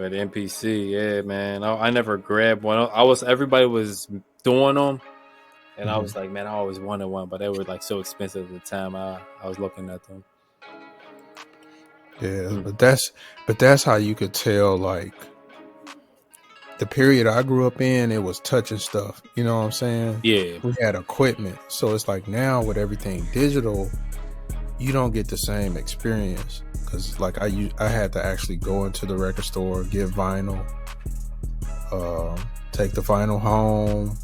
But NPC, yeah, man. I never grabbed one. Everybody was doing them, and I was like, man, I always wanted one, but they were like so expensive at the time. I was looking at them. Yeah, but that's how you could tell, like, the period I grew up in, it was touching stuff. You know what I'm saying? Yeah. We had equipment. So it's like now with everything digital, you don't get the same experience. Because like I had to actually go into the record store, get vinyl, take the vinyl home,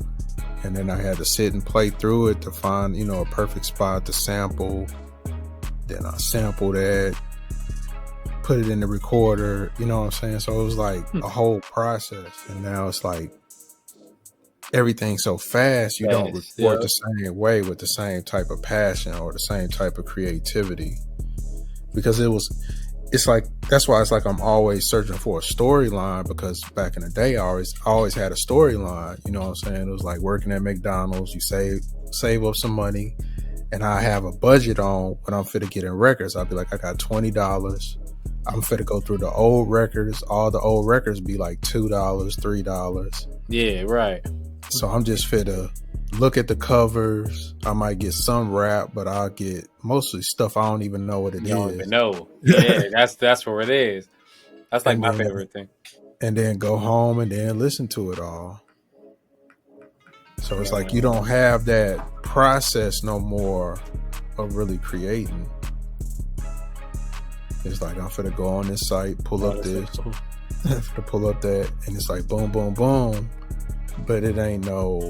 and then I had to sit and play through it to find, you know, a perfect spot to sample. Then I sampled that, put it in the recorder, you know what I'm saying? So it was like a whole process. And now it's like everything's so fast, you don't record the same way with the same type of passion or the same type of creativity. Because it's like, that's why it's like I'm always searching for a storyline, because back in the day I always had a storyline, you know what I'm saying? It was like working at McDonald's, you save up some money, and I have a budget on when I'm fit to get in records. I'll be like, I got $20. I'm fit to go through the old records. All the old records be like $2, $3. Yeah, right. So I'm just fit to look at the covers. I might get some rap, but I'll get mostly stuff I don't even know what it is. You don't even know. Yeah, that's where it is. That's like my favorite thing. And then go home and then listen to it all. So it's like you don't have that process no more of really creating. It's like I'm finna go on this site, pull up this, to pull up that, and it's like boom, boom, boom. But it ain't no.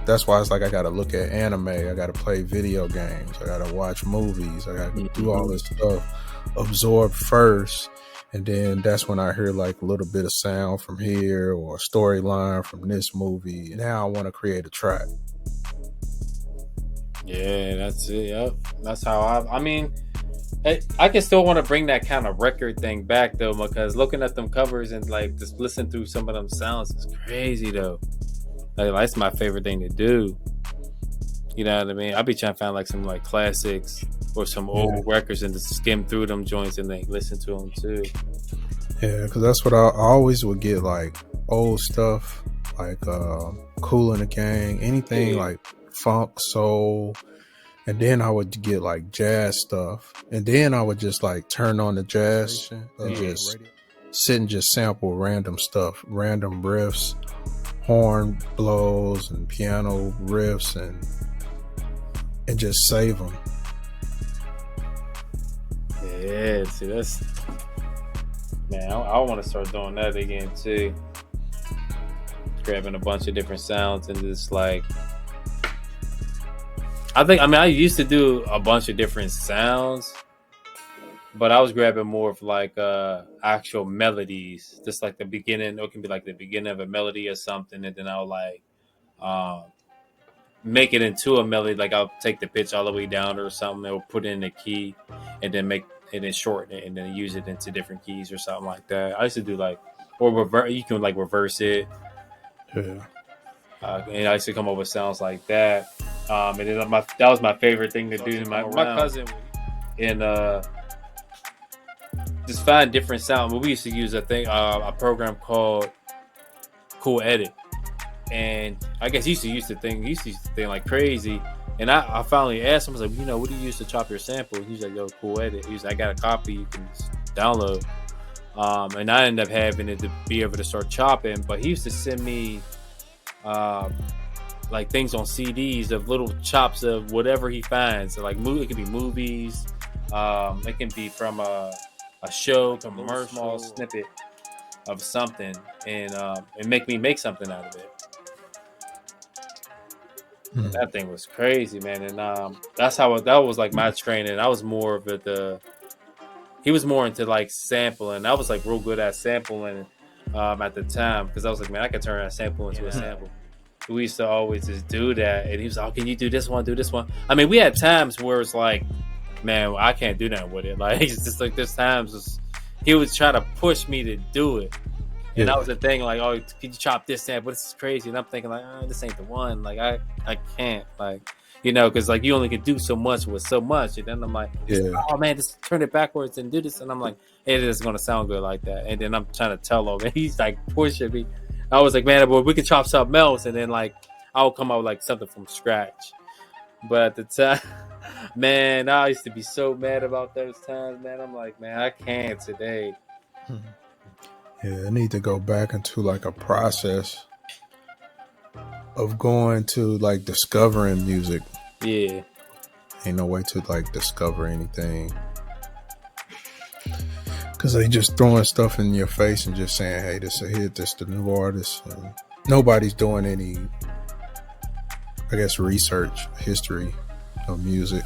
That's why it's like I gotta look at anime, I gotta play video games, I gotta watch movies, I gotta do all this stuff, absorb first, and then that's when I hear like a little bit of sound from here or a storyline from this movie. Now I want to create a track. Yeah, that's it. Yep, that's how I mean. I can still want to bring that kind of record thing back though, because looking at them covers and like just listen through some of them sounds is crazy though. Like that's my favorite thing to do. You know what I mean? I'll be trying to find like some like classics or some old records and just skim through them joints and like listen to them too. Yeah, because that's what I always would get, like old stuff, like Kool and the Gang, anything like funk, soul. And then I would get like jazz stuff. And then I would just like turn on the jazz and just sit and just sample random stuff, random riffs, horn blows and piano riffs, and just save them. Yeah, see, that's, man, I want to start doing that again too. Grabbing a bunch of different sounds and just like, I used to do a bunch of different sounds, but I was grabbing more of like actual melodies, just like the beginning. It can be like the beginning of a melody or something, and then I'll like make it into a melody. Like I'll take the pitch all the way down or something, or put it in a key, and then shorten it, and then use it into different keys or something like that. I used to do like, or you can like reverse it. Yeah. And I used to come up with sounds like that. And then that was my favorite thing to do. My cousin and just find different sounds. We used to use a program called Cool Edit, and I guess he used to think like crazy. And I finally asked him, I was like, what do you use to chop your sample? He's like, yo, Cool Edit. He's like, I got a copy you can download. And I ended up having it to be able to start chopping. But he used to send me like things on CDs of little chops of whatever he finds. So like it could be movies, it can be from a show, commercial, small snippet of something, and make me make something out of it. And that thing was crazy, man. And that was like my training. I was more of he was more into like sampling. I was like real good at sampling at the time, because I was like, man, I could turn that sample into a sample. We used to always just do that, and he was like, oh, can you do this one, do this one? I mean, we had times where it's like, man, I can't do that with it. Like, it's just like there's times he would try to push me to do it, and that was the thing, like, oh, could you chop this sample? This is crazy. And I'm thinking like, this ain't the one. Like I can't. Like, you know, because like you only can do so much with so much. And then I'm like, Yeah. oh man, just turn it backwards and do this. And I'm like, it is gonna sound good like that. And then I'm trying to tell him, and he's like pushing me. I was like, man, boy, we could chop something else, and then like I'll come out with like something from scratch. But at the time, man, I used to be so mad about those times, man. I'm like, man, I can't today. Yeah, I need to go back into like a process of going to like discovering music. Yeah. Ain't no way to like discover anything. Because they just throwing stuff in your face and just saying, hey, this a hit, this the new artist. And nobody's doing any, I guess, research, history of music.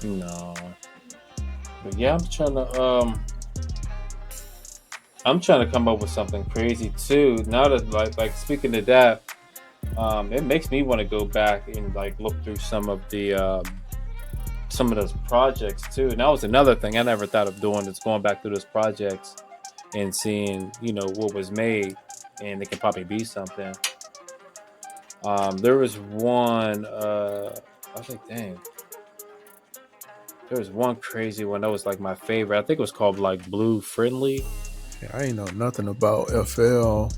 No. But yeah, I'm trying to come up with something crazy too. Now that like speaking of that, it makes me want to go back and like look through some of those projects too. And that was another thing I never thought of doing, is going back through those projects and seeing, you know, what was made, and it can probably be something. There was one, I think, dang, there was one crazy one that was like my favorite. I think it was called like Blue Friendly. Yeah, I ain't know nothing about FL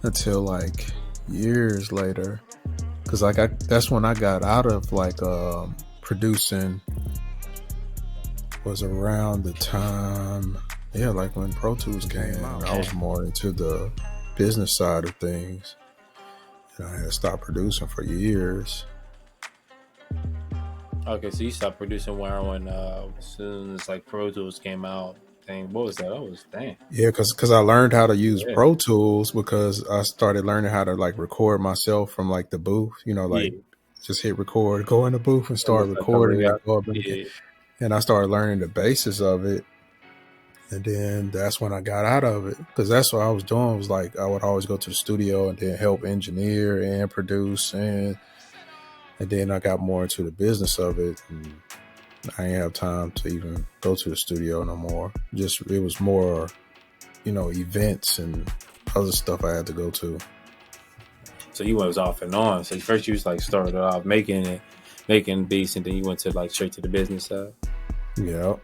until like years later, because like that's when I got out of like producing. Was around the time, yeah, like when Pro Tools came out. I was more into the business side of things, and I had stopped producing for years. Okay, so you stopped producing when as soon as like Pro Tools came out. Dang, what was that? That was dang. Yeah, because I learned how to use Pro Tools because I started learning how to like record myself from like the booth. You know, like just hit record, go in the booth and start recording, and go up and again. And I started learning the basis of it. And then that's when I got out of it, because that's what I was doing. Was like I would always go to the studio and then help engineer and produce, and then I got more into the business of it. And I didn't have time to even go to the studio no more. Just it was more, you know, events and other stuff I had to go to. So you was off and on. So first you was like started off making beats, and then you went to like straight to the business side. Yeah,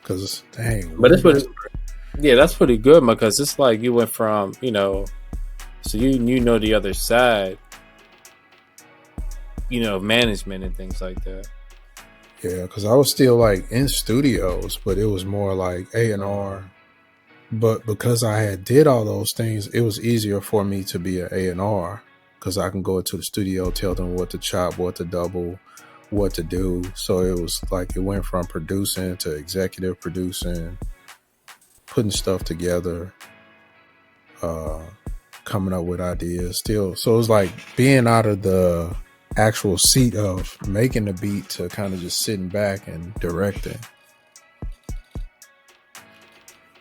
because dang, but that's pretty good, because it's like you went from, you know, so you know the other side, you know, management and things like that. Yeah, because I was still like in studios, but it was more like A&R. But because I had did all those things, it was easier for me to be an A&R, because I can go into the studio, tell them what to chop, what to double, what to do. So it was like it went from producing to executive producing, putting stuff together, coming up with ideas still. So it was like being out of the actual seat of making the beat to kind of just sitting back and directing.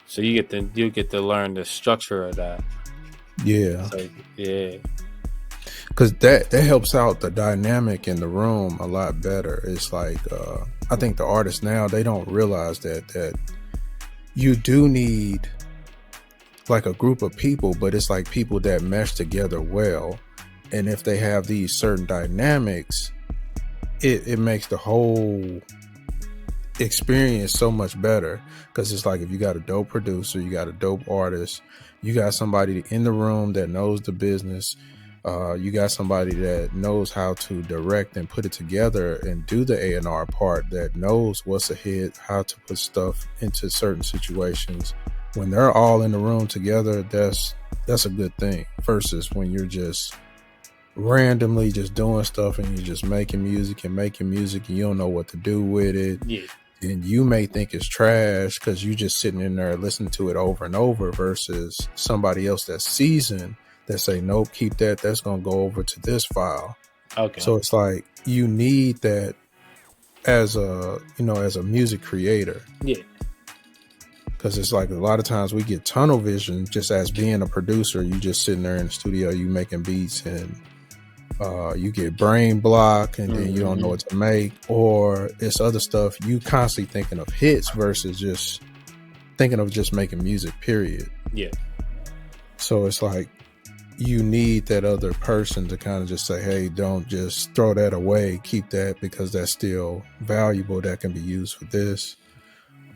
So you get to learn the structure of that. Yeah. So, yeah. Because that helps out the dynamic in the room a lot better. It's like I think the artists now, they don't realize that you do need like a group of people, but it's like people that mesh together well. And if they have these certain dynamics, it makes the whole experience so much better. Because it's like if you got a dope producer, you got a dope artist, you got somebody in the room that knows the business, you got somebody that knows how to direct and put it together and do the A&R part, that knows what's a hit, how to put stuff into certain situations. When they're all in the room together, that's a good thing, versus when you're just randomly just doing stuff and you're just making music and you don't know what to do with it. Yeah. And you may think it's trash because you just sitting in there listening to it over and over, versus somebody else that's seasoned that say, nope, keep that. That's going to go over to this file. Okay. So it's like you need that as a music creator. Yeah. Because it's like a lot of times we get tunnel vision just as being a producer. You just sitting there in the studio, you making beats, and you get brain block, and then you don't know what to make, or it's other stuff. You constantly thinking of hits versus just thinking of just making music, period. Yeah. So it's like you need that other person to kind of just say, hey, don't just throw that away, keep that, because that's still valuable, that can be used for this.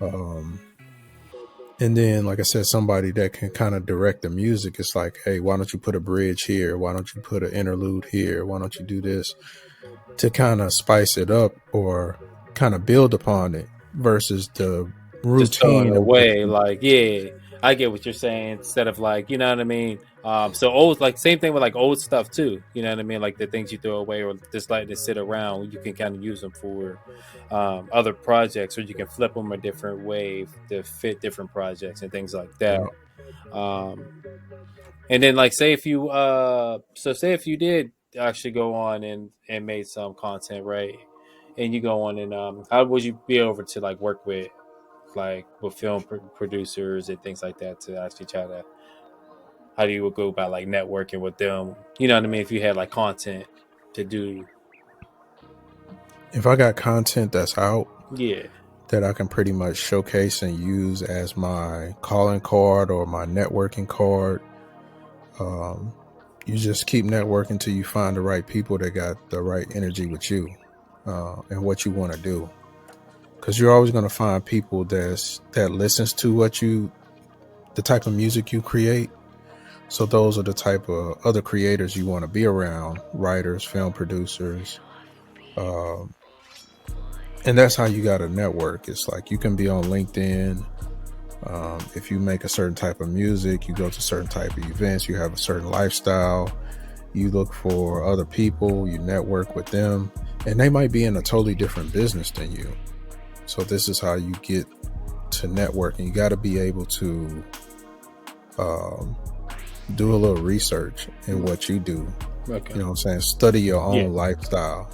And then, like I said, somebody that can kind of direct the music. It's like, hey, why don't you put a bridge here? Why don't you put an interlude here? Why don't you do this, to kind of spice it up or kind of build upon it, versus the Just throwing it routine of what away. you. Like, yeah, I get what you're saying. Instead of like, you know what I mean. So old, like same thing with like old stuff too. You know what I mean? Like the things you throw away or just letting it sit around, you can kind of use them for other projects, or you can flip them a different way to fit different projects and things like that. Yeah. Um, and then like say if you so say if you did actually go on and made some content, right? And you go on and how would you be able to like work with film producers and things like that to actually try to, how do you go about like networking with them, you know what I mean, if you had like content to do? If I got content that's out Yeah. that I can pretty much showcase and use as my calling card or my networking card, you just keep networking till you find the right people that got the right energy with you, and what you want to do. Because you're always going to find people that listens to the type of music you create. So those are the type of other creators you want to be around: writers, film producers, and that's how you got to network. It's like you can be on LinkedIn. If you make a certain type of music, you go to certain type of events, you have a certain lifestyle, you look for other people, you network with them, and they might be in a totally different business than you. So this is how you get to networking. You got to be able to do a little research in what you do. Okay. You know what I'm saying? Study your own lifestyle.